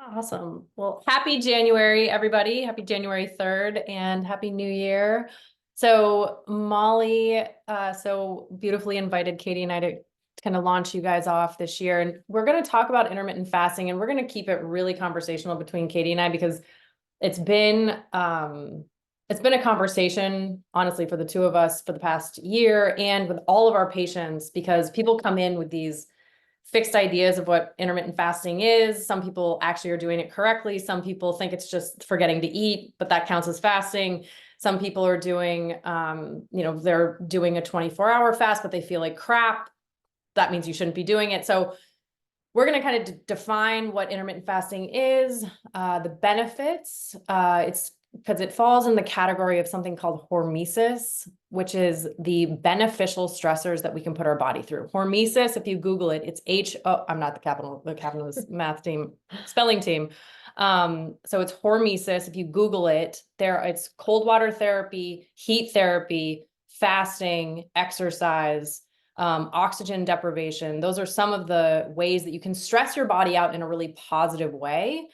Awesome. Well, happy January, everybody. Happy January 3rd and happy New Year. So Molly, so beautifully invited Katie and I to kind of launch you guys off this year. And we're going to talk about intermittent fasting, and we're going to keep it really conversational between Katie and I because it's been a conversation, honestly, for the two of us for the past year and with all of our patients, because people come in with these fixed ideas of what intermittent fasting is. Some people actually are doing it correctly. Some people think it's just forgetting to eat, but that counts as fasting. Some people are doing, they're doing a 24-hour fast, but they feel like crap. That means you shouldn't be doing it. So we're going to kind of define what intermittent fasting is, the benefits. It's because it falls in the category of something called hormesis, which is the beneficial stressors that we can put our body through. Hormesis, if you Google it, it's I'm not the capitalist math team, spelling team. So it's hormesis. If you Google it, it's cold water therapy, heat therapy, fasting, exercise, oxygen deprivation. Those are some of the ways that you can stress your body out in a really positive way.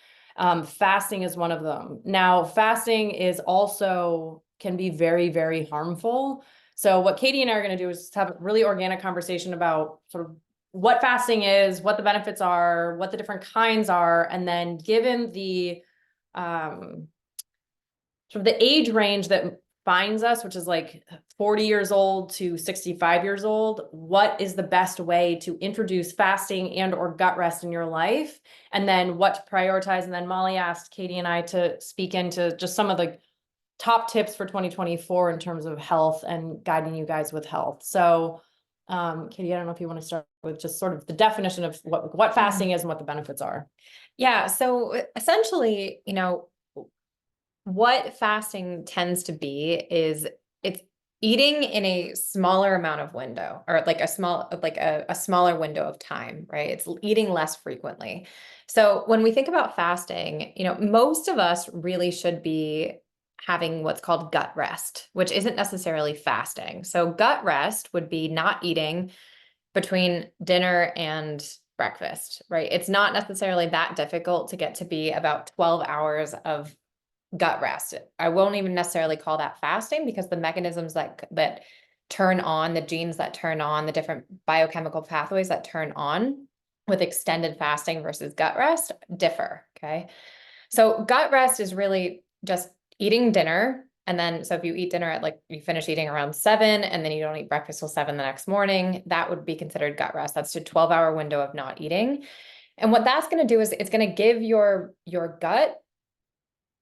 Fasting is one of them. Now, fasting is also can be very, very harmful. So what Katie and I are going to do is have a really organic conversation about sort of what fasting is, what the benefits are, what the different kinds are, and then given the sort of the age range that finds us, which is like 40 years old to 65 years old, what is the best way to introduce fasting and or gut rest in your life, and then what to prioritize. And then Molly asked Katie and I to speak into just some of the top tips for 2024 in terms of health and guiding you guys with health. So Katie, I don't know if you want to start with just sort of the definition of what fasting is and what the benefits are. Yeah. So essentially, what fasting tends to be is it's eating in a smaller amount of window, or like a smaller window of time, right? It's eating less frequently. So when we think about fasting, most of us really should be having what's called gut rest, which isn't necessarily fasting. So gut rest would be not eating between dinner and breakfast, right? It's not necessarily that difficult to get to be about 12 hours of gut rest. I won't even necessarily call that fasting, because the mechanisms that turn on, the genes that turn on, the different biochemical pathways that turn on with extended fasting versus gut rest differ. Okay. So gut rest is really just eating dinner. And then, so if you eat dinner at you finish eating around 7 and then you don't eat breakfast till 7 the next morning, that would be considered gut rest. That's a 12-hour window of not eating. And what that's going to do is it's going to give your gut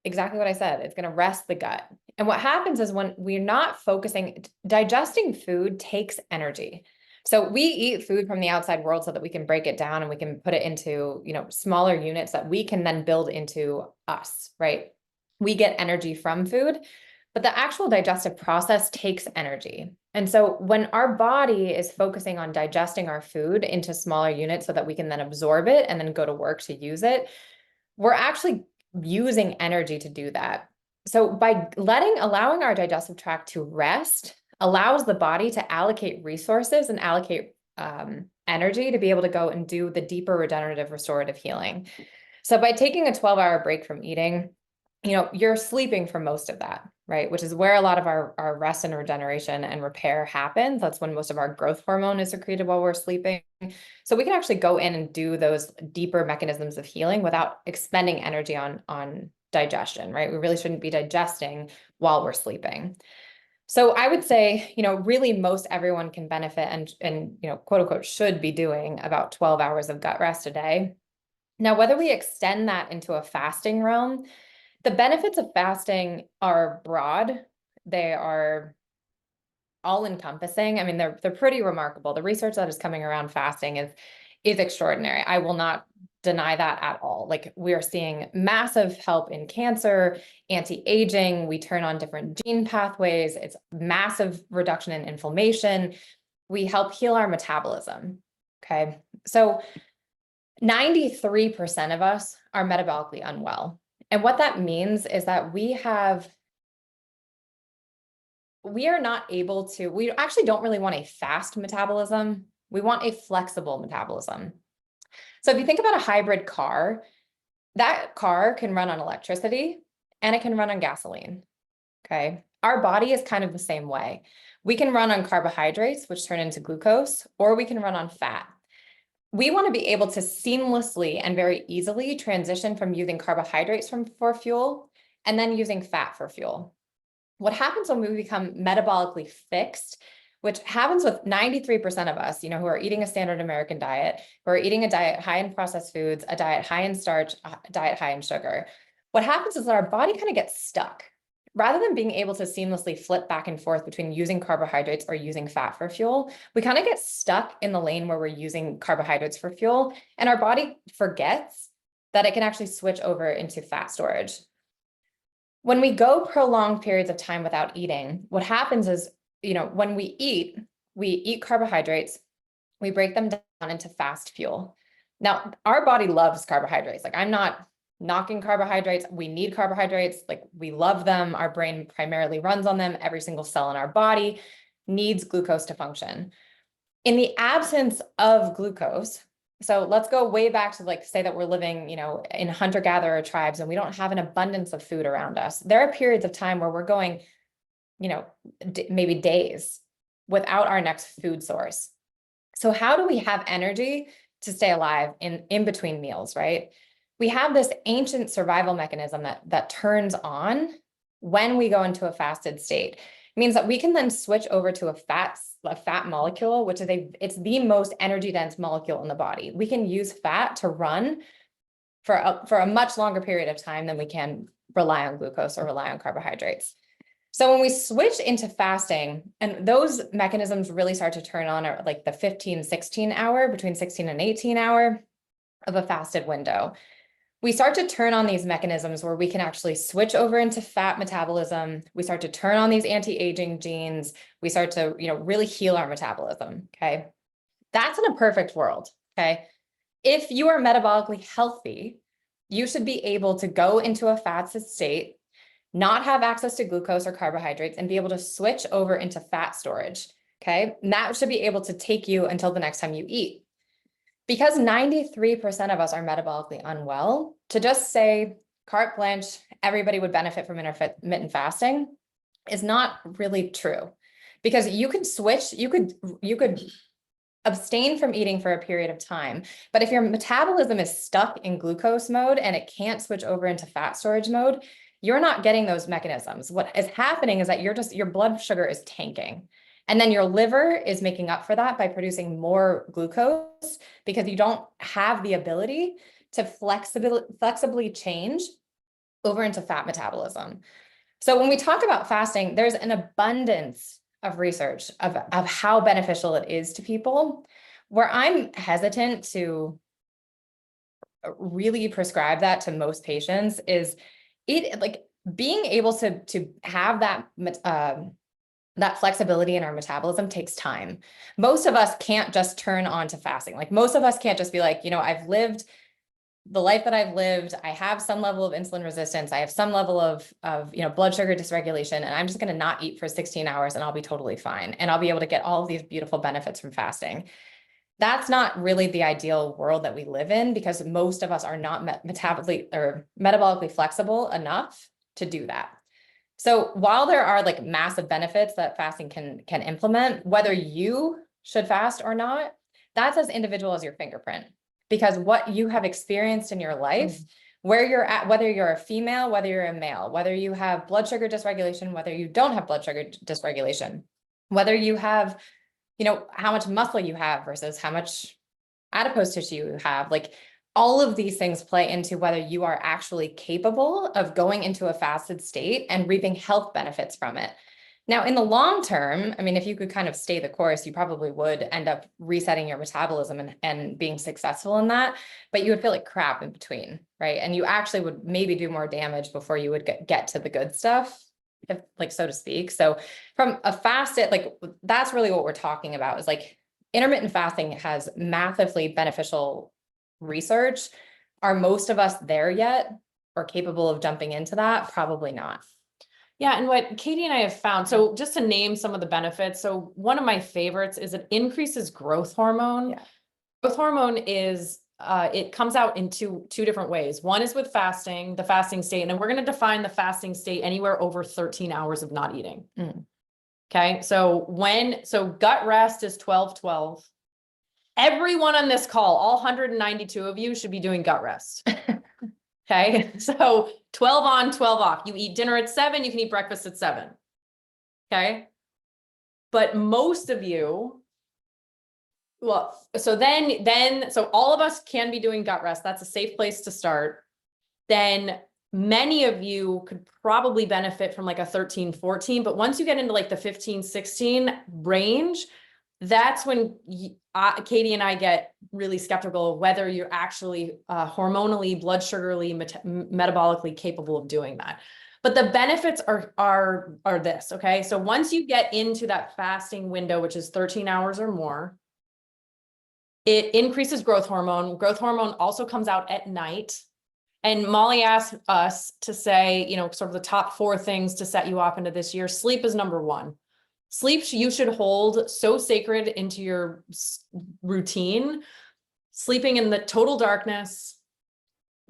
exactly what I said. It's going to rest the gut. And what happens is when we're not focusing, digesting food takes energy. So we eat food from the outside world so that we can break it down and we can put it into, smaller units that we can then build into us, right? We get energy from food, but the actual digestive process takes energy. And so when our body is focusing on digesting our food into smaller units so that we can then absorb it and then go to work to use it, we're actually using energy to do that. So by allowing our digestive tract to rest allows the body to allocate resources and allocate energy to be able to go and do the deeper regenerative restorative healing. So by taking a 12-hour break from eating, you're sleeping for most of that, right? Which is where a lot of our rest and regeneration and repair happens. That's when most of our growth hormone is secreted while we're sleeping. So we can actually go in and do those deeper mechanisms of healing without expending energy on digestion, right? We really shouldn't be digesting while we're sleeping. So I would say, really most everyone can benefit and quote unquote, should be doing about 12 hours of gut rest a day. Now, whether we extend that into a fasting realm, the benefits of fasting are broad. They are all-encompassing. I mean, they're pretty remarkable. The research that is coming around fasting is extraordinary. I will not deny that at all. We are seeing massive help in cancer, anti-aging. We turn on different gene pathways. It's massive reduction in inflammation. We help heal our metabolism. Okay. So 93% of us are metabolically unwell. And what that means is that we actually don't really want a fast metabolism. We want a flexible metabolism. So if you think about a hybrid car, that car can run on electricity and it can run on gasoline. Okay. Our body is kind of the same way. We can run on carbohydrates, which turn into glucose, or we can run on fat. We want to be able to seamlessly and very easily transition from using carbohydrates for fuel and then using fat for fuel. What happens when we become metabolically fixed, which happens with 93% of us, who are eating a standard American diet, who are eating a diet high in processed foods, a diet high in starch, a diet high in sugar. What happens is that our body kind of gets stuck. Rather than being able to seamlessly flip back and forth between using carbohydrates or using fat for fuel, we kind of get stuck in the lane where we're using carbohydrates for fuel, and our body forgets that it can actually switch over into fat storage. When we go prolonged periods of time without eating, what happens is, when we eat carbohydrates, we break them down into fast fuel. Now, our body loves carbohydrates. Like, I'm not knocking carbohydrates. We need carbohydrates. Like, we love them. Our brain primarily runs on them. Every single cell in our body needs glucose to function. In the absence of glucose, so let's go way back to say that we're living, in hunter-gatherer tribes and we don't have an abundance of food around us. There are periods of time where we're going, maybe days without our next food source. So how do we have energy to stay alive in between meals, right? We have this ancient survival mechanism that turns on when we go into a fasted state. It means that we can then switch over to a fat molecule, which is it's the most energy dense molecule in the body. We can use fat to run for a much longer period of time than we can rely on glucose or rely on carbohydrates. So when we switch into fasting, and those mechanisms really start to turn on at the 15-16 hour, between 16 and 18 hour of a fasted window, we start to turn on these mechanisms where we can actually switch over into fat metabolism. We start to turn on these anti-aging genes. We start to, really heal our metabolism. Okay. That's in a perfect world. Okay. If you are metabolically healthy, you should be able to go into a fasted state, not have access to glucose or carbohydrates, and be able to switch over into fat storage. Okay. And that should be able to take you until the next time you eat. Because 93% of us are metabolically unwell, to just say carte blanche, everybody would benefit from intermittent fasting is not really true. Because you could switch, you could abstain from eating for a period of time. But if your metabolism is stuck in glucose mode and it can't switch over into fat storage mode, you're not getting those mechanisms. What is happening is that your blood sugar is tanking. And then your liver is making up for that by producing more glucose because you don't have the ability to flexibly change over into fat metabolism. So when we talk about fasting, there's an abundance of research of how beneficial it is to people. Where I'm hesitant to really prescribe that to most patients is being able to have that flexibility in our metabolism takes time. Most of us can't just turn on to fasting. Most of us can't just be I've lived the life that I've lived. I have some level of insulin resistance. I have some level of blood sugar dysregulation, and I'm just going to not eat for 16 hours and I'll be totally fine. And I'll be able to get all of these beautiful benefits from fasting. That's not really the ideal world that we live in, because most of us are not metabolically flexible enough to do that. So while there are massive benefits that fasting can implement, whether you should fast or not, that's as individual as your fingerprint, because what you have experienced in your life, where you're at, whether you're a female, whether you're a male, whether you have blood sugar dysregulation, whether you don't have blood sugar dysregulation, whether you have, how much muscle you have versus how much adipose tissue you have, all of these things play into whether you are actually capable of going into a fasted state and reaping health benefits from it. Now, in the long term, if you could kind of stay the course, you probably would end up resetting your metabolism and being successful in that, but you would feel like crap in between, right? And you actually would maybe do more damage before you would get to the good stuff, so to speak. So from a fasted, that's really what we're talking about, is intermittent fasting has massively beneficial research. Are most of us there yet or capable of jumping into that? Probably not. Yeah. And what Katie and I have found, so just to name some of the benefits. So one of my favorites is it increases growth hormone. Yeah. Growth hormone is it comes out in two different ways. One is with fasting, the fasting state, and then we're going to define the fasting state anywhere over 13 hours of not eating. Okay. So gut rest is 12-12. Everyone on this call, all 192 of you should be doing gut rest. Okay. So 12 on, 12 off. You eat dinner at 7, you can eat breakfast at 7. Okay. But most of you, well, so all of us can be doing gut rest. That's a safe place to start. Then many of you could probably benefit from like a 13-14, but once you get into like the 15-16 range, that's when Katie and I get really skeptical of whether you're actually hormonally, blood sugarly, metabolically capable of doing that. But the benefits are this, okay? So once you get into that fasting window, which is 13 hours or more, it increases growth hormone. Growth hormone also comes out at night. And Molly asked us to say, sort of the top 4 things to set you off into this year. Sleep is number 1. Sleep you should hold so sacred into your routine. Sleeping in the total darkness,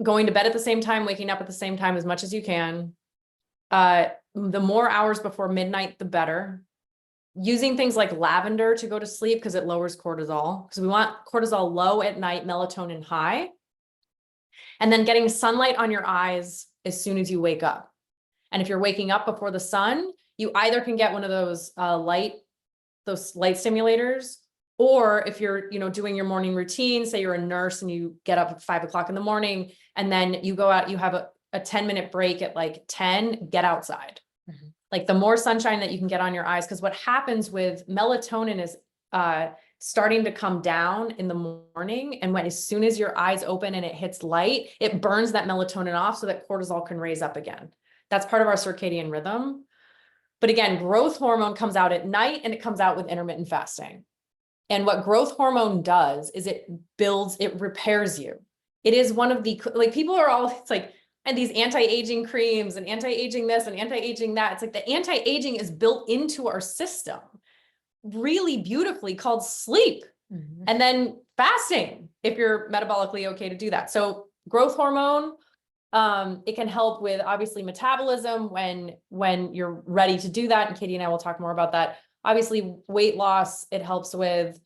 going to bed at the same time, waking up at the same time as much as you can. The more hours before midnight, the better. Using things like lavender to go to sleep because it lowers cortisol, because we want cortisol low at night, melatonin high. And then getting sunlight on your eyes as soon as you wake up. And if you're waking up before the sun, you either can get one of those light stimulators, or if you're, doing your morning routine, say you're a nurse and you get up at 5 o'clock in the morning and then you go out, you have a 10-minute break at like 10, get outside. Like the more sunshine that you can get on your eyes, because what happens with melatonin is starting to come down in the morning. And as soon as your eyes open and it hits light, it burns that melatonin off so that cortisol can raise up again. That's part of our circadian rhythm. But again, growth hormone comes out at night and it comes out with intermittent fasting. And what growth hormone does is it repairs you. It is one of the, like people are all, it's like, and these anti-aging creams and anti-aging this and anti-aging that. It's like the anti-aging is built into our system really beautifully, called sleep. And then fasting, if you're metabolically okay to do that. So growth hormone, it can help with obviously metabolism when you're ready to do that. And Katie and I will talk more about that. Obviously weight loss, it helps with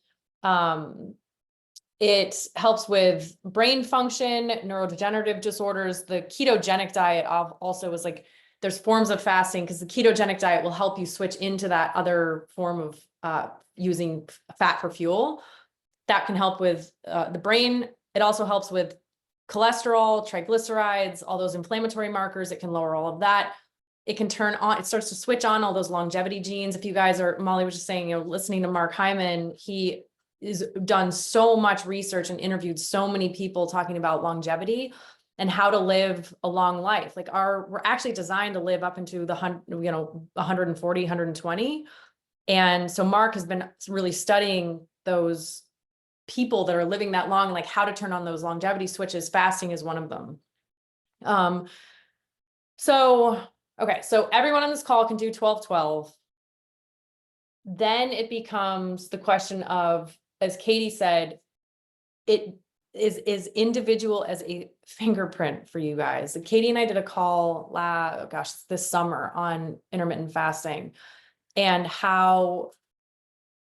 brain function, neurodegenerative disorders. The ketogenic diet also is like, there's forms of fasting because the ketogenic diet will help you switch into that other form of using fat for fuel. That can help with the brain. It also helps with cholesterol, triglycerides, all those inflammatory markers. It can lower all of that. It can turn on, it starts to switch on all those longevity genes. If you guys are, Molly was just saying, listening to Mark Hyman, he is done so much research and interviewed so many people talking about longevity and how to live a long life. Like we're actually designed to live up into the 140, 120. And so Mark has been really studying those people that are living that long, like how to turn on those longevity switches. Fasting is one of them. Okay, so everyone on this call can do 12-12. Then it becomes the question of, as Katie said, it is individual as a fingerprint for you guys. Katie and I did a call this summer on intermittent fasting and how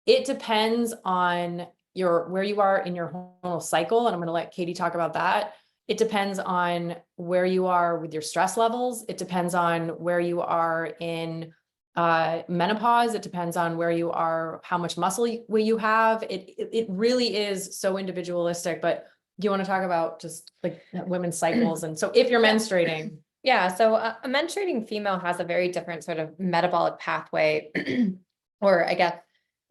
it depends on where you are in your hormonal cycle. And I'm going to let Katie talk about that. It depends on where you are with your stress levels. It depends on where you are in menopause. It depends on where you are, how much muscle you have. It really is so individualistic. But do you want to talk about just like women's cycles? And so if you're menstruating. Yeah. So a menstruating female has a very different sort of metabolic pathway or I guess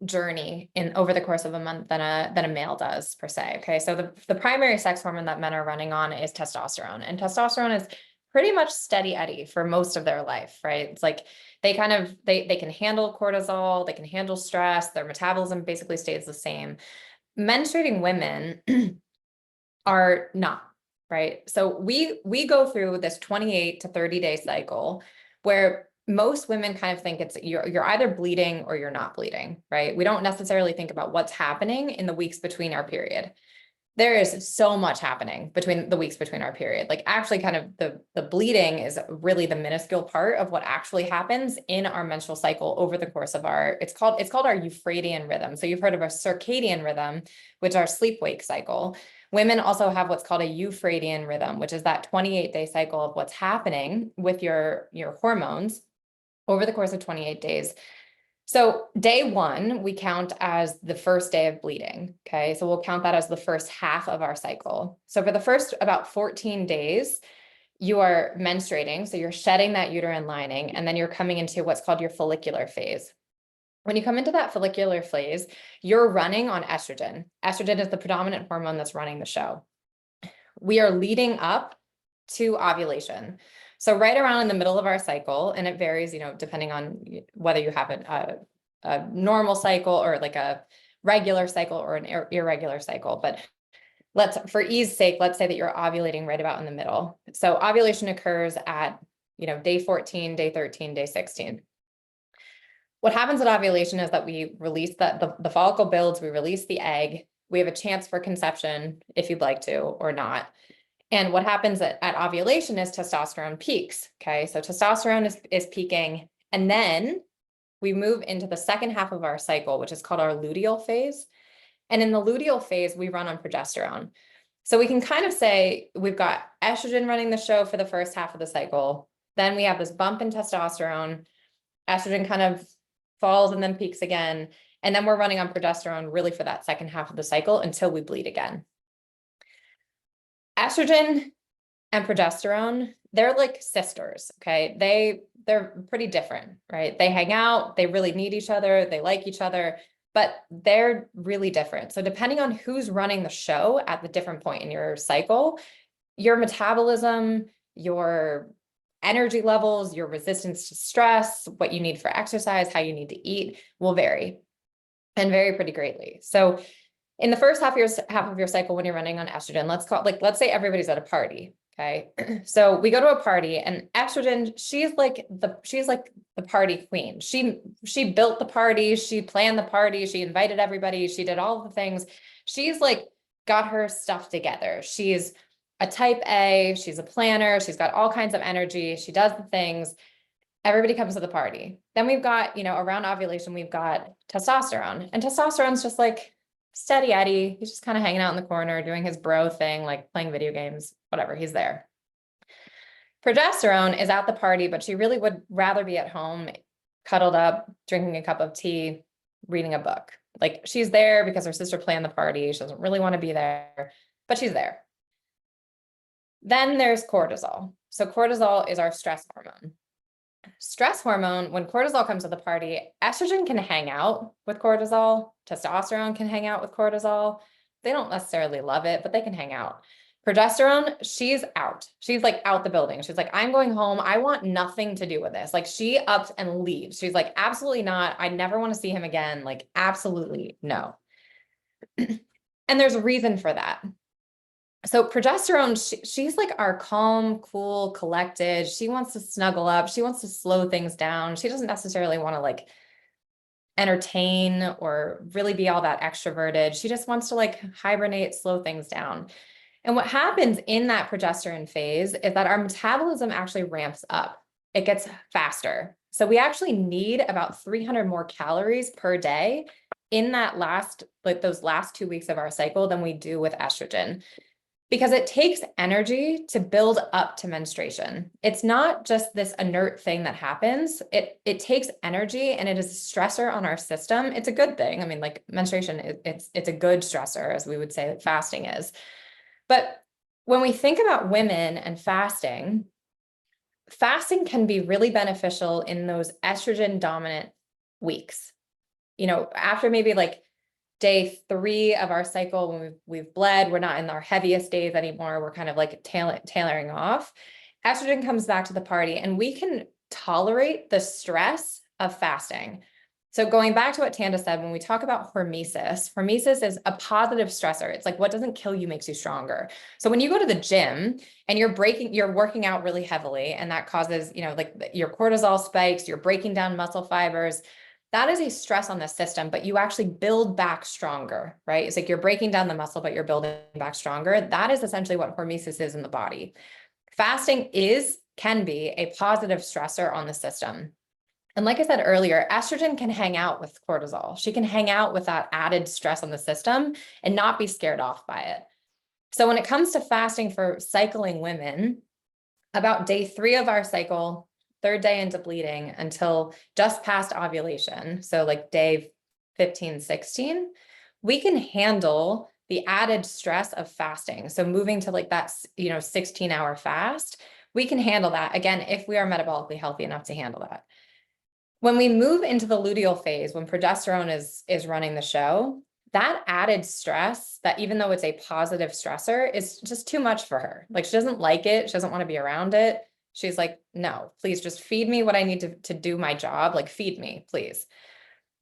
journey over the course of a month than a male does per se. Okay. So the primary sex hormone that men are running on is testosterone, and testosterone is pretty much steady Eddie for most of their life, right? It's like they can handle cortisol, they can handle stress, their metabolism basically stays the same. Menstruating women are not, right? So we go through this 28 to 30 day cycle where most women kind of think you're either bleeding or you're not bleeding, right? We don't necessarily think about what's happening in the weeks between our period. There is so much happening between the weeks between our period. Like actually kind of the bleeding is really the minuscule part of what actually happens in our menstrual cycle over the course of our, it's called our Euphratean rhythm. So you've heard of a circadian rhythm, which is our sleep-wake cycle. Women also have what's called a Euphratean rhythm, which is that 28-day cycle of what's happening with your hormones over the course of 28 days. So day one, we count as the first day of bleeding. Okay. So we'll count that as the first half of our cycle. So for the first about 14 days, you are menstruating. So you're shedding that uterine lining, and then you're coming into what's called your follicular phase. When you come into that follicular phase, you're running on estrogen. Estrogen is the predominant hormone that's running the show. We are leading up to ovulation. So right around in the middle of our cycle, and it varies, depending on whether you have a normal cycle or like a regular cycle or an irregular cycle. But for ease sake, let's say that you're ovulating right about in the middle. So ovulation occurs at, day 14, day 13, day 16. What happens at ovulation is that we release the follicle builds, we release the egg, we have a chance for conception if you'd like to or not. And what happens at ovulation is testosterone peaks. Okay. So testosterone is peaking. And then we move into the second half of our cycle, which is called our luteal phase. And in the luteal phase, we run on progesterone. So we can kind of say we've got estrogen running the show for the first half of the cycle. Then we have this bump in testosterone. Estrogen kind of falls and then peaks again. And then we're running on progesterone really for that second half of the cycle until we bleed again. Estrogen and progesterone, they're like sisters, okay? They're pretty different, right? They hang out, they really need each other, they like each other, but they're really different. So depending on who's running the show at the different point in your cycle, your metabolism, your energy levels, your resistance to stress, what you need for exercise, how you need to eat will vary and vary pretty greatly. So in the first half of your cycle, when you're running on estrogen, let's say everybody's at a party. Okay. So we go to a party, and estrogen, she's like the party queen. She built the party. She planned the party. She invited everybody. She did all the things. She's like got her stuff together. She's a type A. She's a planner. She's got all kinds of energy. She does the things. Everybody comes to the party. Then we've got, around ovulation, we've got testosterone, and testosterone's just like steady Eddie. He's just kind of hanging out in the corner, doing his bro thing, like playing video games, whatever, he's there. Progesterone is at the party, but she really would rather be at home, cuddled up, drinking a cup of tea, reading a book. Like she's there because her sister planned the party. She doesn't really want to be there, but she's there. Then there's cortisol. So cortisol is our stress hormone. Stress hormone, when cortisol comes to the party, estrogen can hang out with cortisol, testosterone can hang out with cortisol. They don't necessarily love it, but they can hang out. Progesterone, she's out. She's like out the building. She's like, I'm going home. I want nothing to do with this. Like she ups and leaves. She's like, absolutely not. I never want to see him again. Like, absolutely no. And there's a reason for that. So progesterone, she's like our calm, cool, collected. She wants to snuggle up. She wants to slow things down. She doesn't necessarily want to like entertain or really be all that extroverted. She just wants to like hibernate, slow things down. And what happens in that progesterone phase is that our metabolism actually ramps up. It gets faster. So we actually need about 300 more calories per day in those last 2 weeks of our cycle than we do with estrogen. Because it takes energy to build up to menstruation. It's not just this inert thing that happens. It takes energy, and it is a stressor on our system. It's a good thing. I mean, like menstruation, it's a good stressor, as we would say that fasting is. But when we think about women and fasting can be really beneficial in those estrogen dominant weeks. After maybe like day 3 of our cycle, when we've bled, we're not in our heaviest days anymore. We're kind of like tailoring off. Estrogen comes back to the party, and we can tolerate the stress of fasting. So going back to what Tanda said, when we talk about hormesis is a positive stressor. It's like what doesn't kill you makes you stronger. So when you go to the gym and you're working out really heavily, and that causes, like your cortisol spikes, you're breaking down muscle fibers. that is a stress on the system, but you actually build back stronger, right? It's like you're breaking down the muscle, but you're building back stronger. That is essentially what hormesis is in the body. Fasting can be a positive stressor on the system. And like I said earlier, estrogen can hang out with cortisol. She can hang out with that added stress on the system and not be scared off by it. So when it comes to fasting for cycling women, about day 3 of our cycle, 3rd day into bleeding until just past ovulation, so like day 15, 16, we can handle the added stress of fasting. So moving to like that, 16-hour fast, we can handle that again if we are metabolically healthy enough to handle that. When we move into the luteal phase, when progesterone is running the show, that added stress, that even though it's a positive stressor, is just too much for her. Like, she doesn't like it. She doesn't want to be around it. She's like, no, please just feed me what I need to do my job. Like, feed me, please.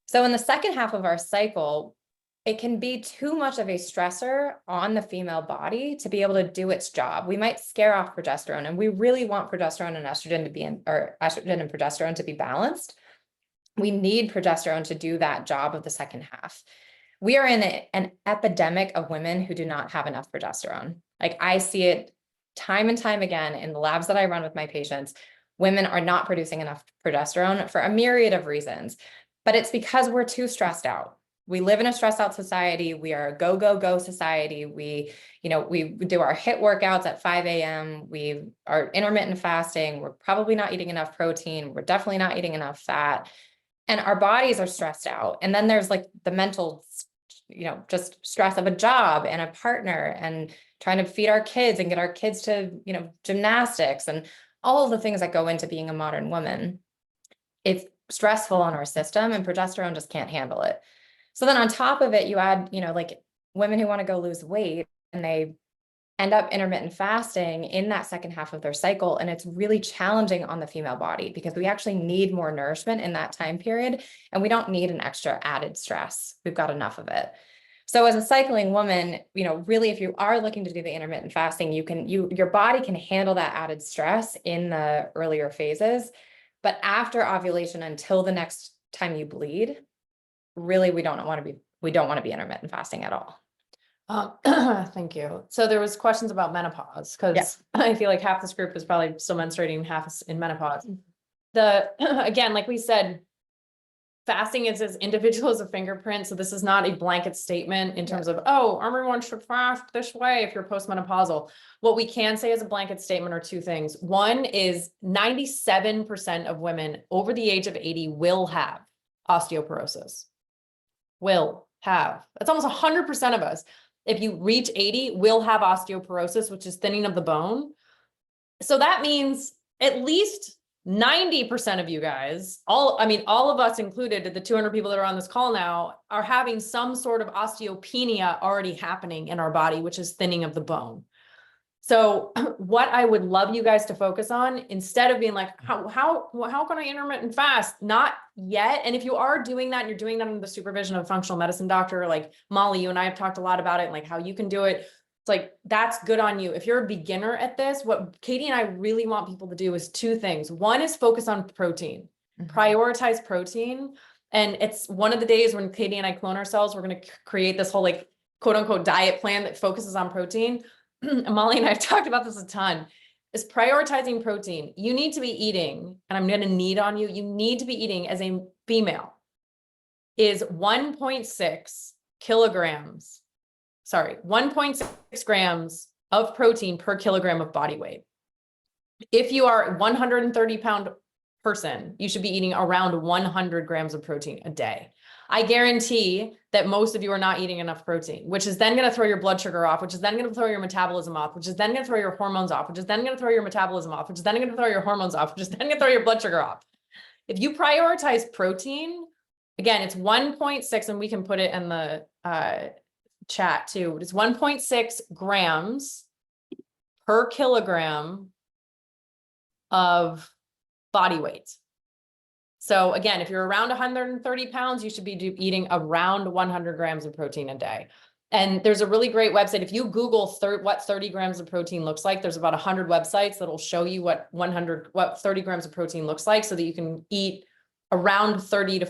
So in the second half of our cycle, it can be too much of a stressor on the female body to be able to do its job. We might scare off progesterone, and we really want progesterone and estrogen to be or estrogen and progesterone to be balanced. We need progesterone to do that job of the second half. We are in an epidemic of women who do not have enough progesterone. Like, I see it time and time again in the labs that I run with my patients. Women are not producing enough progesterone for a myriad of reasons, but it's because we're too stressed out. We live in a stressed out society. We are a go, go, go society. We do our HIIT workouts at 5 a.m. We are intermittent fasting. We're probably not eating enough protein. We're definitely not eating enough fat. And our bodies are stressed out. And then there's like the mental, just stress of a job and a partner and trying to feed our kids and get our kids to, gymnastics and all of the things that go into being a modern woman. It's stressful on our system, and progesterone just can't handle it. So then on top of it, you add, like women who want to go lose weight, and they end up intermittent fasting in that second half of their cycle. And it's really challenging on the female body because we actually need more nourishment in that time period. And we don't need an extra added stress. We've got enough of it. So as a cycling woman, really, if you are looking to do the intermittent fasting, your body can handle that added stress in the earlier phases. But after ovulation, until the next time you bleed, really, we don't want to be intermittent fasting at all. Thank you. So there was questions about menopause, because I feel like half this group is probably still menstruating, half is in menopause. Again, like we said, fasting is as individual as a fingerprint. So this is not a blanket statement in terms of, oh, everyone should fast this way if you're postmenopausal. What we can say as a blanket statement are two things. One is 97% of women over the age of 80 will have osteoporosis. Will have. That's almost 100% of us. If you reach 80, will have osteoporosis, which is thinning of the bone. So that means at least 90% of you guys, all of us included, the 200 people that are on this call now, are having some sort of osteopenia already happening in our body, which is thinning of the bone. So what I would love you guys to focus on, instead of being like, how can I intermittent fast? Not yet. And if you are doing that, and you're doing that under the supervision of a functional medicine doctor, like Molly, you and I have talked a lot about it, and like how you can do it. It's like, that's good on you. If you're a beginner at this, what Katie and I really want people to do is two things. One is focus on protein, prioritize protein. And it's one of the days when Katie and I clone ourselves, we're going to create this whole like quote unquote diet plan that focuses on protein. Molly and I have talked about this a ton, is prioritizing protein. You need to be eating, and I'm going to need on you, you need to be eating as a female is 1.6 kilograms, 1.6 grams of protein per kilogram of body weight. If you are a 130-pound person, you should be eating around 100 grams of protein a day. I guarantee that most of you are not eating enough protein, which is then going to throw your blood sugar off, which is then going to throw your metabolism off, which is then going to throw your hormones off, which is then going to throw your metabolism off, which is then going to throw your hormones off, which is then going to throw your blood sugar off. If you prioritize protein, again, it's 1.6, and we can put it in the chat too. It's 1.6 grams per kilogram of body weight. So again, if you're around 130 pounds, you should be eating around 100 grams of protein a day. And there's a really great website. If you Google what 30 grams of protein looks like, there's about 100 websites that'll show you what 30 grams of protein looks like, so that you can eat around 30 to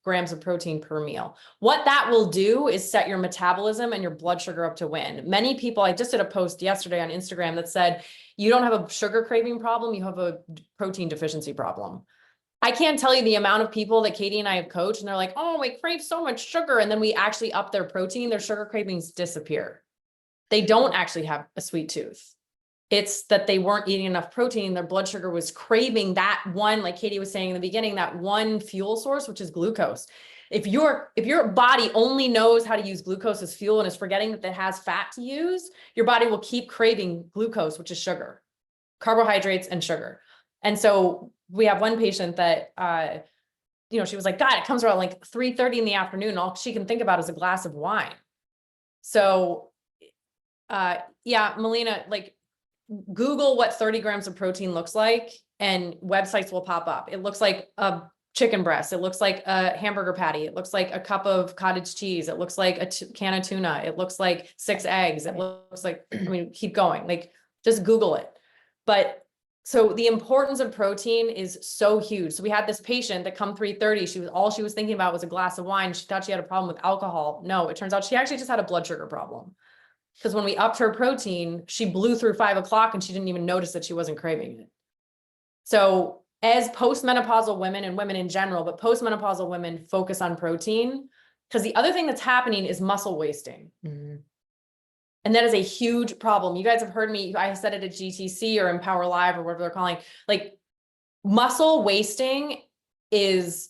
grams of protein per meal. What that will do is set your metabolism and your blood sugar up to win. Many people, I just did a post yesterday on Instagram that said, you don't have a sugar craving problem, you have a protein deficiency problem. I can't tell you the amount of people that Katie and I have coached, and they're like, oh, we crave so much sugar. And then we actually up their protein, their sugar cravings disappear. They don't actually have a sweet tooth. It's that they weren't eating enough protein. Their blood sugar was craving that one, like Katie was saying in the beginning, that one fuel source, which is glucose. If your body only knows how to use glucose as fuel and is forgetting that it has fat to use, your body will keep craving glucose, which is sugar, carbohydrates and sugar. And so we have one patient that, she was like, God, it comes around like 3:30 in the afternoon. All she can think about is a glass of wine. So, yeah, Melina, like, Google what 30 grams of protein looks like, and websites will pop up. It looks like a chicken breast. It looks like a hamburger patty. It looks like a cup of cottage cheese. It looks like a can of tuna. It looks like 6 eggs. It looks like, keep going. Like, just Google it. But so the importance of protein is so huge. So we had this patient that come 3:30. All she was thinking about was a glass of wine. She thought she had a problem with alcohol. No, it turns out she actually just had a blood sugar problem. Because when we upped her protein, she blew through 5 o'clock and she didn't even notice that she wasn't craving it. So as postmenopausal women, and women in general, but postmenopausal women, focus on protein, because the other thing that's happening is muscle wasting. Mm-hmm. And that is a huge problem. You guys have heard me, I said it at GTC or Empower Live or whatever they're calling, like, muscle wasting is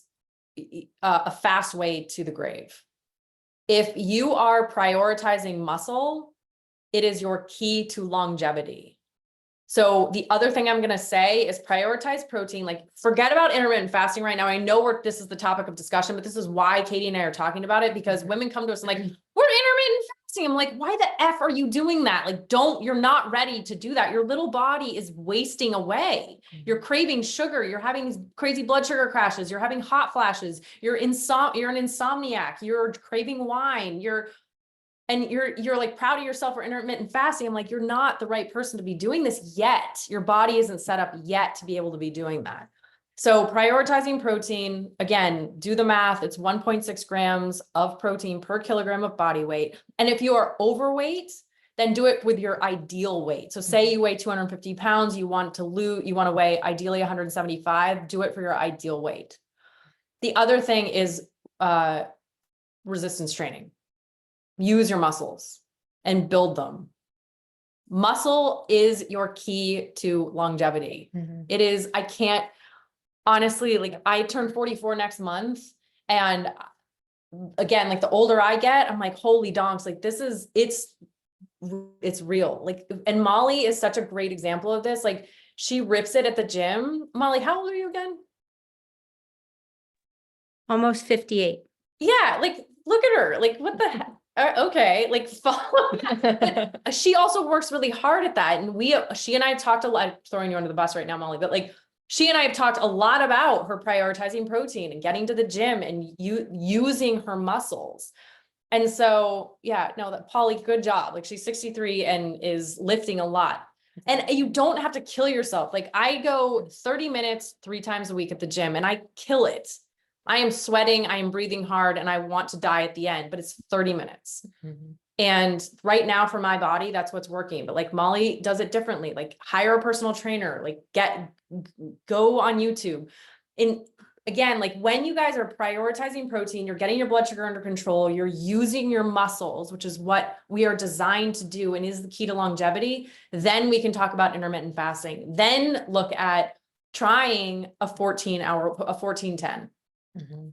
a fast way to the grave. If you are prioritizing muscle, it is your key to longevity. So the other thing I'm going to say is prioritize protein. Like, forget about intermittent fasting right now. I know this is the topic of discussion, but this is why Katie and I are talking about it, because women come to us and like, we're intermittent fasting. I'm like, why the F are you doing that? Like, you're not ready to do that. Your little body is wasting away. You're craving sugar. You're having these crazy blood sugar crashes. You're having hot flashes. You're an insomniac. You're craving wine. You're like proud of yourself for intermittent fasting. I'm like, you're not the right person to be doing this yet. Your body isn't set up yet to be able to be doing that. So prioritizing protein, again, do the math. It's 1.6 grams of protein per kilogram of body weight. And if you are overweight, then do it with your ideal weight. So say you weigh 250 pounds, you want to weigh ideally 175, do it for your ideal weight. The other thing is resistance training. Use your muscles and build them. Muscle is your key to longevity. Mm-hmm. It is, I can't, honestly, like, I turn 44 next month. And again, like, the older I get, I'm like, holy donks, like, it's real. Like, and Molly is such a great example of this. Like, she rips it at the gym. Molly, how old are you again? Almost 58. Yeah. Like, look at her. Like, what the heck? Okay, like, follow that. She also works really hard at that. And she and I have talked a lot, I'm throwing you under the bus right now, Molly, but like, she and I have talked a lot about her prioritizing protein and getting to the gym and using her muscles. And so, yeah, no, that Polly, good job. Like, she's 63 and is lifting a lot. And you don't have to kill yourself. Like, I go 30 minutes 3 times a week at the gym and I kill it. I am sweating, I am breathing hard, and I want to die at the end, but it's 30 minutes. Mm-hmm. And right now for my body, that's what's working. But like, Molly does it differently. Like, hire a personal trainer, like, go on YouTube. And again, like, when you guys are prioritizing protein, you're getting your blood sugar under control, you're using your muscles, which is what we are designed to do and is the key to longevity. Then we can talk about intermittent fasting. Then look at trying a 14-10. Mm-hmm.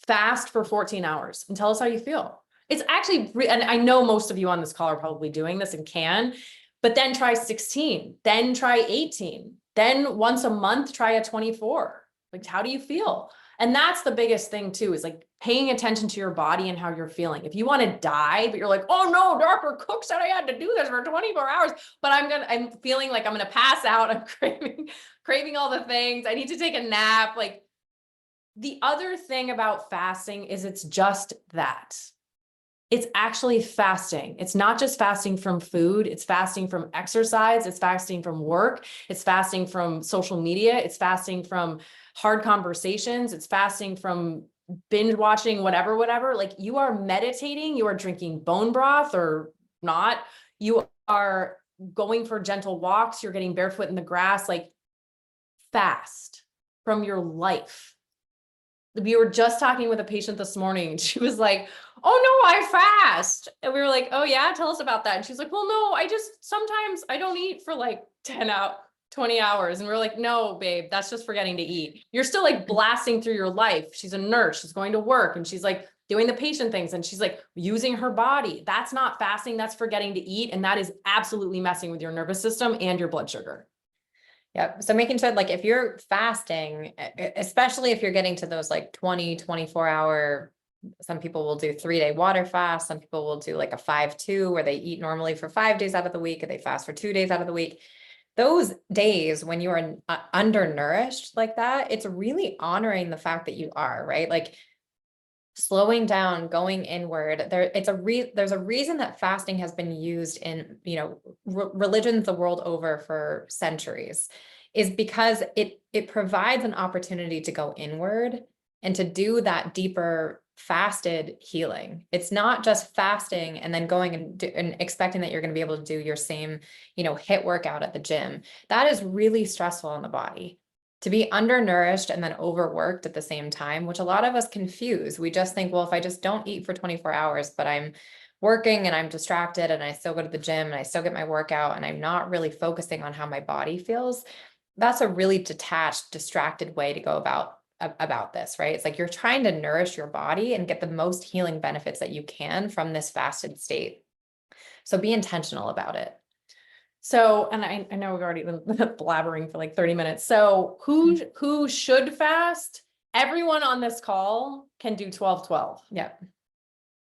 Fast for 14 hours and tell us how you feel. It's actually, and I know most of you on this call are probably doing this and can, but then try 16, then try 18, then once a month, try a 24. Like, how do you feel? And that's the biggest thing too, is like paying attention to your body and how you're feeling. If you want to die, but you're like, oh no, Dr. Cook said I had to do this for 24 hours, but I'm feeling like I'm going to pass out. I'm craving all the things. I need to take a nap. Like, the other thing about fasting is it's just that. It's actually fasting. It's not just fasting from food. It's fasting from exercise. It's fasting from work. It's fasting from social media. It's fasting from hard conversations. It's fasting from binge watching, whatever, like you are meditating, you are drinking bone broth or not, you are going for gentle walks, you're getting barefoot in the grass, like fast from your life. We were just talking with a patient this morning and she was like, oh no, I fast. And we were like, oh yeah, tell us about that. And she's like, well, no, sometimes I don't eat for like 20 hours. And we're like, no, babe, that's just forgetting to eat. You're still like blasting through your life. She's a nurse, she's going to work and she's like doing the patient things and she's like using her body. That's not fasting, that's forgetting to eat. And that is absolutely messing with your nervous system and your blood sugar. Yep. So making sure like if you're fasting, especially if you're getting to those like 24 hour, some people will do 3-day water fast. Some people will do like a 5-2 where they eat normally for 5 days out of the week and they fast for 2 days out of the week. Those days when you are undernourished like that, it's really honoring the fact that you are, right? Like slowing down, going inward. There's a reason that fasting has been used in, religions the world over for centuries, is because it provides an opportunity to go inward and to do that deeper fasted healing. It's not just fasting and then going and expecting that you're going to be able to do your same, HIIT workout at the gym. That is really stressful on the body. To be undernourished and then overworked at the same time, which a lot of us confuse. We just think, well, if I just don't eat for 24 hours, but I'm working and I'm distracted and I still go to the gym and I still get my workout and I'm not really focusing on how my body feels, that's a really detached, distracted way to go about this, right? It's like you're trying to nourish your body and get the most healing benefits that you can from this fasted state. So be intentional about it. So, and I know we've already been blabbering for like 30 minutes. So who should fast? Everyone on this call can do 12-12. Yeah.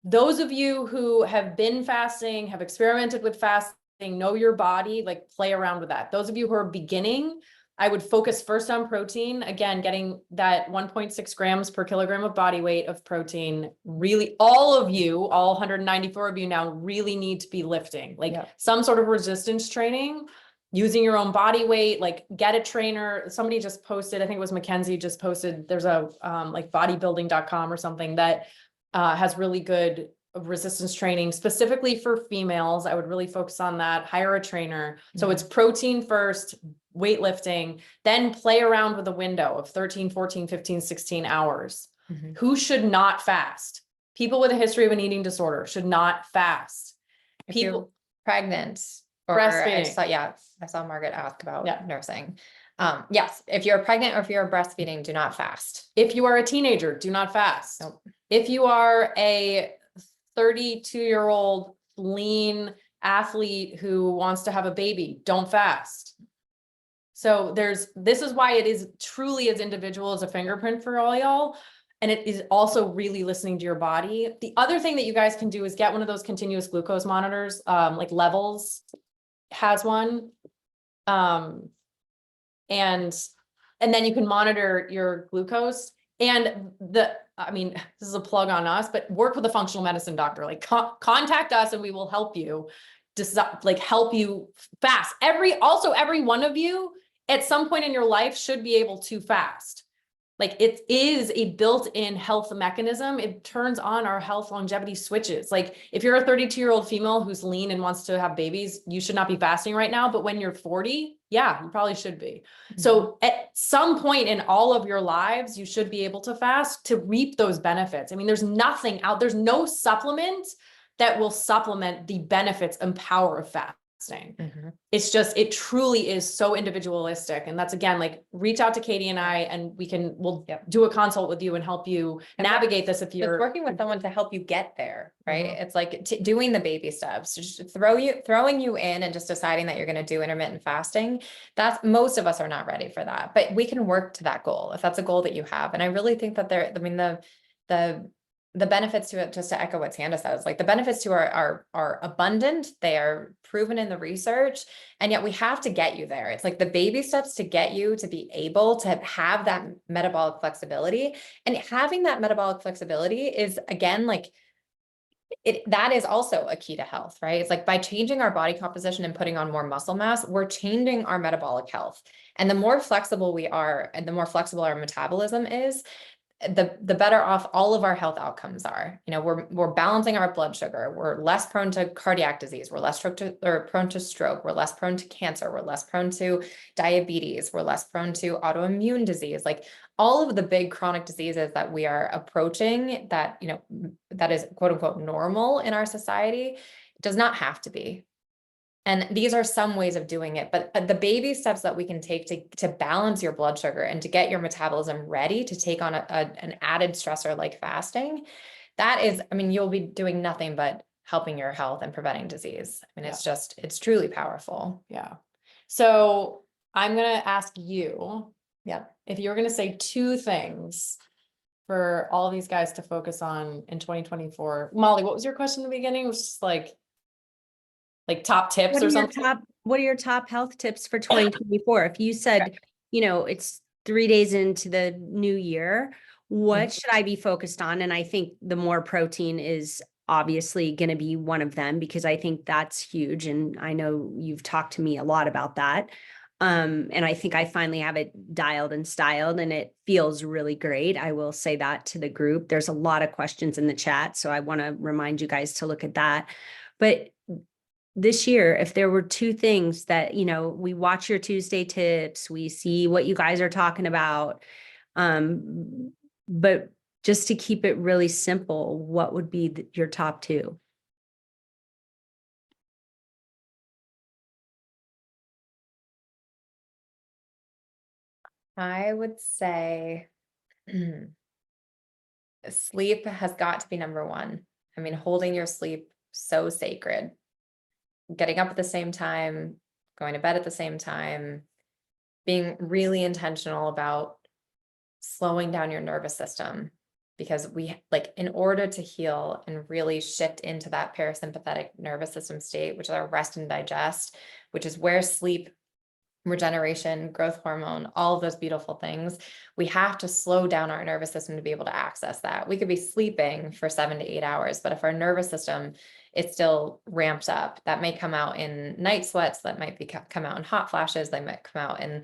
Those of you who have been fasting, have experimented with fasting, know your body, like play around with that. Those of you who are beginning, I would focus first on protein. Again, getting that 1.6 grams per kilogram of body weight of protein. Really, all of you, all 194 of you now really need to be lifting, like some sort of resistance training, using your own body weight, like get a trainer. Somebody just posted, I think it was Mackenzie just posted, there's a like bodybuilding.com or something that has really good resistance training specifically for females. I would really focus on that, hire a trainer. So it's protein first, weightlifting, then play around with a window of 13, 14, 15, 16 hours. Who should not fast? People with a history of an eating disorder should not fast. If you're pregnant or breastfeeding. I saw Margaret ask about nursing. Yes, if you're pregnant or if you're breastfeeding, do not fast. If you are a teenager, do not fast. Nope. If you are a 32-year-old lean athlete who wants to have a baby, don't fast. So this is why it is truly as individual as a fingerprint for all y'all. And it is also really listening to your body. The other thing that you guys can do is get one of those continuous glucose monitors, like Levels has one. And then you can monitor your glucose. And this is a plug on us, but work with a functional medicine doctor, like contact us and we will help you help you fast. Every one of you at some point in your life should be able to fast. Like it is a built-in health mechanism. It turns on our health longevity switches. Like if you're a 32-year-old female who's lean and wants to have babies, you should not be fasting right now. But when you're 40, yeah, you probably should be. So at some point in all of your lives, you should be able to fast to reap those benefits. I mean, there's nothing out, there's no supplement that will supplement the benefits and power of fasting. It's just, it truly is so individualistic. And that's, again, like reach out to Katie and I, and we'll do a consult with you and help you navigate this. If you're working with someone to help you get there, right? It's like doing the baby steps, just throwing you in and just deciding that you're going to do intermittent fasting. That's, most of us are not ready for that, but we can work to that goal if that's a goal that you have. And I really think that the benefits to it, just to echo what Tanda says, like the benefits to are abundant. They are proven in the research, and yet we have to get you there. It's like the baby steps to get you to be able to have that metabolic flexibility, and having that metabolic flexibility is, again, like that is also a key to health, right? It's like by changing our body composition and putting on more muscle mass, we're changing our metabolic health. And the more flexible we are and the more flexible our metabolism is, the better off all of our health outcomes are. You know, we're balancing our blood sugar. We're less prone to cardiac disease. We're less prone to stroke. We're less prone to cancer. We're less prone to diabetes. We're less prone to autoimmune disease. Like all of the big chronic diseases that we are approaching that, you know, that is quote unquote normal in our society, does not have to be. And these are some ways of doing it, but the baby steps that we can take to balance your blood sugar and to get your metabolism ready to take on an added stressor like fasting, that is, I mean, you'll be doing nothing but helping your health and preventing disease. I mean, it's truly powerful. Yeah. So I'm going to ask you, Yeah. if you were going to say two things for all of these guys to focus on in 2024. Molly, what was your question in the beginning? It was just like top tips What or are your something? what are your top health tips for 2024? If you said, you know, it's 3 days into the new year, what should I be focused on? And I think the more protein is obviously going to be one of them, because I think that's huge. And I know you've talked to me a lot about that. And I think I finally have it dialed and styled, and it feels really great. I will say that to the group. There's a lot of questions in the chat, so I want to remind you guys to look at that. But this year, if there were two things that, you know, we watch your Tuesday tips, we see what you guys are talking about. But just to keep it really simple, what would be your top two? I would say sleep has got to be number one. I mean, holding your sleep so sacred. Getting up at the same time, going to bed at the same time, being really intentional about slowing down your nervous system, because in order to heal and really shift into that parasympathetic nervous system state, which is our rest and digest, which is where sleep, regeneration, growth hormone, all of those beautiful things, we have to slow down our nervous system to be able to access that. We could be sleeping for 7 to 8 hours, but if our nervous system is still ramped up, that may come out in night sweats, that might come out in hot flashes, they might come out in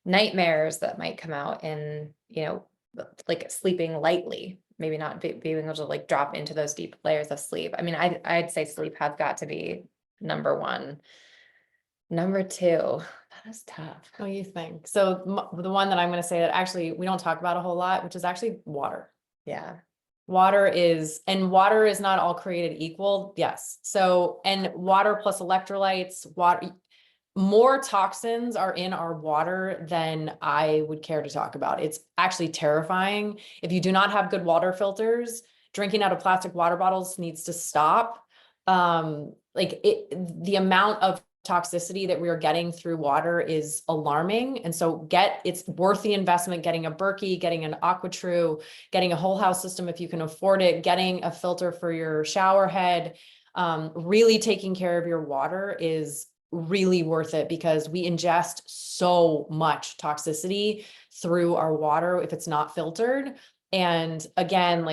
nightmares, that might come out in, you know, like sleeping lightly, maybe not being able to like drop into those deep layers of sleep. I mean, I'd say sleep has got to be number one. Number two, that is tough. What do you think? So the one that I'm going to say that actually we don't talk about a whole lot, which is actually water. Yeah. Water is not all created equal. Yes. So, and water plus electrolytes, more toxins are in our water than I would care to talk about. It's actually terrifying. If you do not have good water filters, drinking out of plastic water bottles needs to stop. The amount of toxicity that we are getting through water is alarming. And so it's worth the investment, getting a Berkey, getting an AquaTrue, getting a whole house system if you can afford it, getting a filter for your shower head. Really taking care of your water is really worth it, because we ingest so much toxicity through our water if it's not filtered. And again,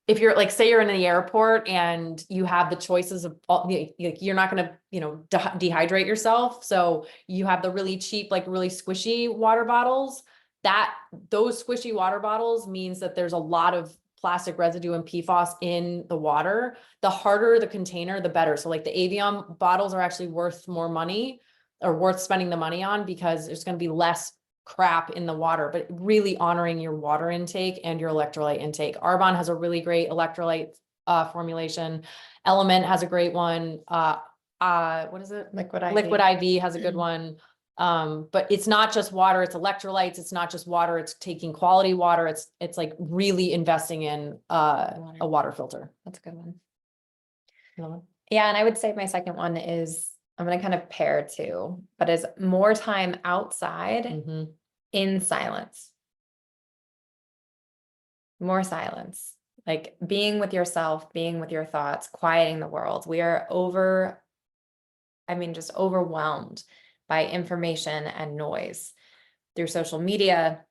if you're say you're in the airport and you have the choices of you're not going to, dehydrate yourself. So you have the really cheap, really squishy water bottles. Those squishy water bottles means that there's a lot of plastic residue and PFAS in the water. The harder the container, the better. So the Avion bottles are actually worth more money, or worth spending the money on, because there's going to be less crap in the water, but really honoring your water intake and your electrolyte intake. Arbonne has a really great electrolyte formulation. Element has a great one. What is it? Liquid IV. Liquid IV has a good one. But it's not just water, it's electrolytes. It's not just water, it's taking quality water. It's really investing in a water filter. That's a good one. Another one? Yeah. And I would say my second one is, I'm going to kind of pair two, but is more time outside in silence. More silence, like being with yourself, being with your thoughts, quieting the world. We are just overwhelmed by information and noise through social media,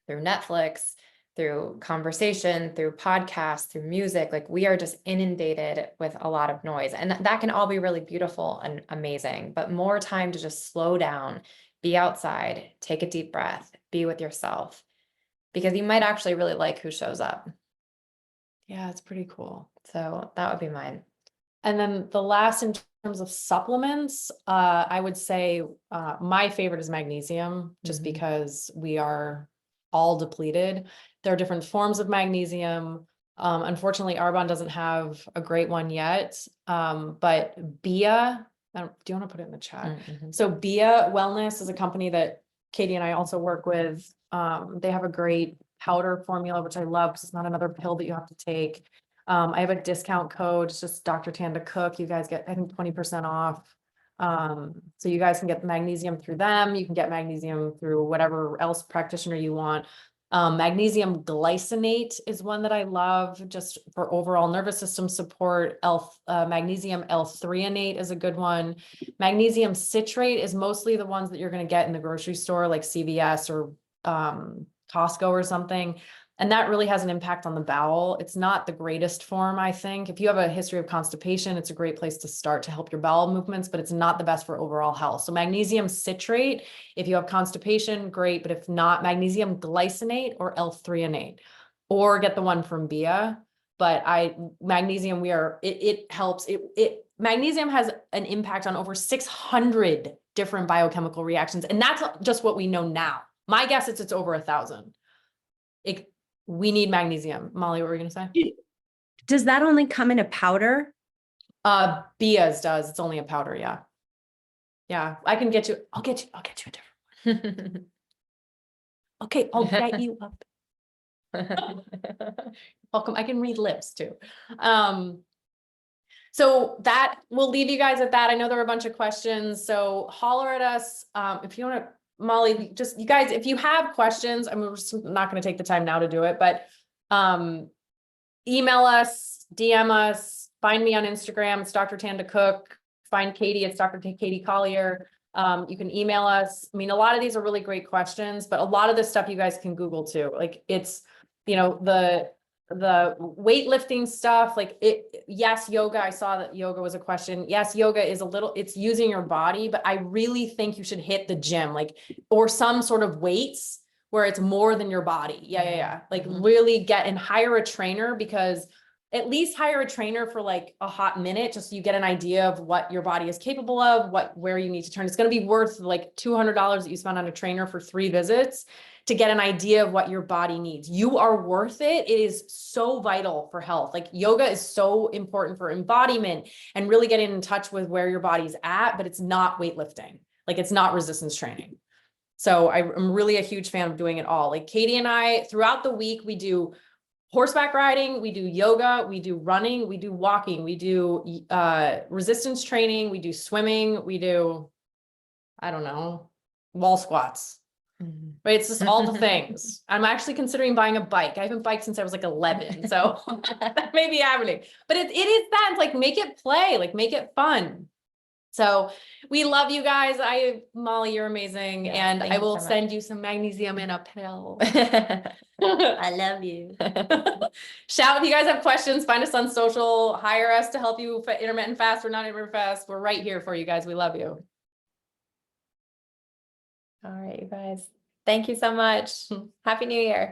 through Netflix, through conversation, through podcasts, through music. We are just inundated with a lot of noise, and that can all be really beautiful and amazing, but more time to just slow down, be outside, take a deep breath, be with yourself. because you might actually really like who shows up. Yeah, it's pretty cool. So that would be mine. And then the last in terms of supplements, I would say my favorite is magnesium, just Mhm. because we are all depleted. There are different forms of magnesium. Unfortunately, Arbonne doesn't have a great one yet. But BIA, do you want to put it in the chat? Mhm. So BIA Wellness is a company that Katie and I also work with. They have a great powder formula, which I love because it's not another pill that you have to take. I have a discount code. It's just Dr. Tanda Cook. You guys get, I think, 20% off. So you guys can get magnesium through them. You can get magnesium through whatever else practitioner you want. Magnesium glycinate is one that I love just for overall nervous system support. Magnesium L-threonate is a good one. Magnesium citrate is mostly the ones that you're going to get in the grocery store, like CVS or Costco or something. And that really has an impact on the bowel. It's not the greatest form, I think. If you have a history of constipation, it's a great place to start to help your bowel movements, but it's not the best for overall health. So magnesium citrate, if you have constipation, great. But if not, magnesium glycinate or L-threonate, or get the one from BIA. But magnesium, it helps. Magnesium has an impact on over 600 different biochemical reactions. And that's just what we know now. My guess is it's over 1,000. We need magnesium. Molly, what were you gonna say? Does that only come in a powder? BIA's does. It's only a powder, yeah. Yeah, I'll get you a different one. Okay, I'll get you up. Welcome. I can read lips too. So that we'll leave you guys at that. I know there were a bunch of questions, so holler at us. If you want to, Molly, just you guys, if you have questions, I mean, we're just not going to take the time now to do it, but email us, DM us, find me on Instagram. It's Dr. Tanda Cook. Find Katie. It's Dr. Katie Collier. You can email us. I mean, a lot of these are really great questions, but a lot of this stuff you guys can Google too. Like it's, you know, the weightlifting stuff, like yes, yoga. I saw that yoga was a question. Yes, yoga is it's using your body, but I really think you should hit the gym, like, or some sort of weights where it's more than your body. Yeah. Like really get and hire a trainer, because at least hire a trainer for like a hot minute, just so you get an idea of what your body is capable of, where you need to turn. It's going to be worth like $200 that you spend on a trainer for 3 visits to get an idea of what your body needs. You are worth it. It is so vital for health. Like yoga is so important for embodiment and really getting in touch with where your body's at, but it's not weightlifting. Like it's not resistance training. So I'm really a huge fan of doing it all. Like Katie and I, throughout the week, we do horseback riding, we do yoga, we do running, we do walking, we do resistance training, we do swimming, we do, I don't know, wall squats. Right, it's just all the things. I'm actually considering buying a bike. I haven't biked since I was like 11, so that may be happening. But it is that, it's like make it play, like make it fun. So we love you guys. Molly, you're amazing, Yeah, and thank I you will so much. send you some magnesium in a pill. I love you. Shout if you guys have questions. Find us on social. Hire us to help you intermittent fast or not intermittent fast. We're right here for you guys. We love you. All right, you guys. Thank you so much. Happy New Year.